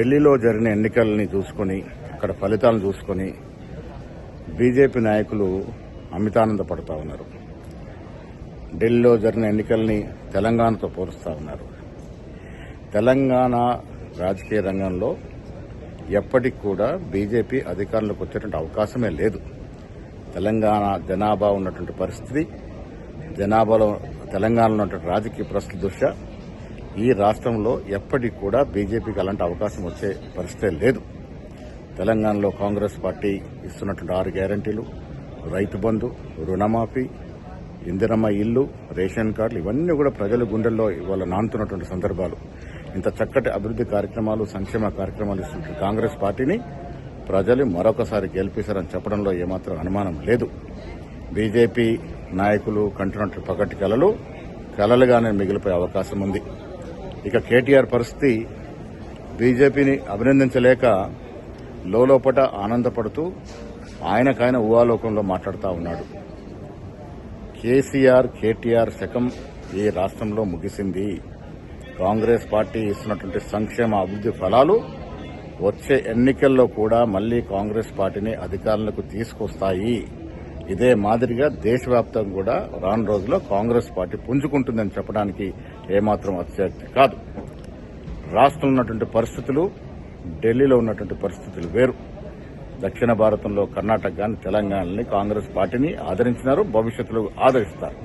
ఢిల్లీలో జరిగిన ఎన్నికల్ని చూసుకొని అక్కడ ఫలితాలను చూసుకొని బీజేపీ నాయకులు అమితానంద పడుతూ ఉన్నారు. ఢిల్లీలో జరిగిన ఎన్నికల్ని తెలంగాణతో పోలుస్తూ ఉన్నారు. తెలంగాణ రాజకీయ రంగంలో ఎప్పటికి కూడా బీజేపీ అధికారంలోకి వచ్చేటువంటి అవకాశమే లేదు. తెలంగాణ జనాభా ఉన్నటువంటి పరిస్థితి, జనాభాలో తెలంగాణలో ఉన్నటువంటి రాజకీయ పరిస్థితి దృష్ట్యా ఈ రాష్ట్రంలో ఎప్పటికి కూడా బీజేపీకి అలాంటి అవకాశం వచ్చే పరిస్థితే లేదు. తెలంగాణలో కాంగ్రెస్ పార్టీ ఇస్తున్నటువంటి 6 గ్యారంటీలు, రైతు బంధు, రుణమాఫీ, ఇందిరమ్మ ఇల్లు, రేషన్ కార్డులు ఇవన్నీ కూడా ప్రజల గుండెల్లో ఇవాళ నానుతున్నటువంటి సందర్భాలు. ఇంత చక్కటి అభివృద్ది కార్యక్రమాలు, సంక్షేమ కార్యక్రమాలు ఇస్తున్న కాంగ్రెస్ పార్టీని ప్రజలు మరొకసారి గెలిపిస్తారని చెప్పడంలో ఏమాత్రం అనుమానం లేదు. బీజేపీ నాయకులు కంటున్నట్టు పగటి కలలుగానే మిగిలిపోయే అవకాశం ఉంది. ఇక కేటీఆర్ పరిస్థితి బీజేపీని అభినందించలేక లోపట ఆనందపడుతూ ఆయనకాయన ఊహాలోకంలో మాట్లాడుతూ ఉన్నాడు. కేటీఆర్ శకం ఈ రాష్ట్రంలో ముగిసింది. కాంగ్రెస్ పార్టీ ఇస్తున్నటువంటి సంక్షేమ అభివృద్ది ఫలాలు వచ్చే ఎన్నికల్లో కూడా మళ్లీ కాంగ్రెస్ పార్టీని అధికారంలోకి తీసుకొస్తాయి. ఇదే మాదిరిగా దేశవ్యాప్తంగా కూడా రాను రోజుల్లో కాంగ్రెస్ పార్టీ పుంజుకుంటుందని చెప్పడానికి ఏమాత్రం అతిశయోక్తి కాదు. రాష్ట్రంలో ఉన్నటువంటి పరిస్థితులు, ఢిల్లీలో ఉన్నటువంటి పరిస్థితులు వేరు. దక్షిణ భారతంలో కర్ణాటక గాని తెలంగాణని కాంగ్రెస్ పార్టీని ఆదరించినారు, భవిష్యత్తులో ఆదరిస్తారు.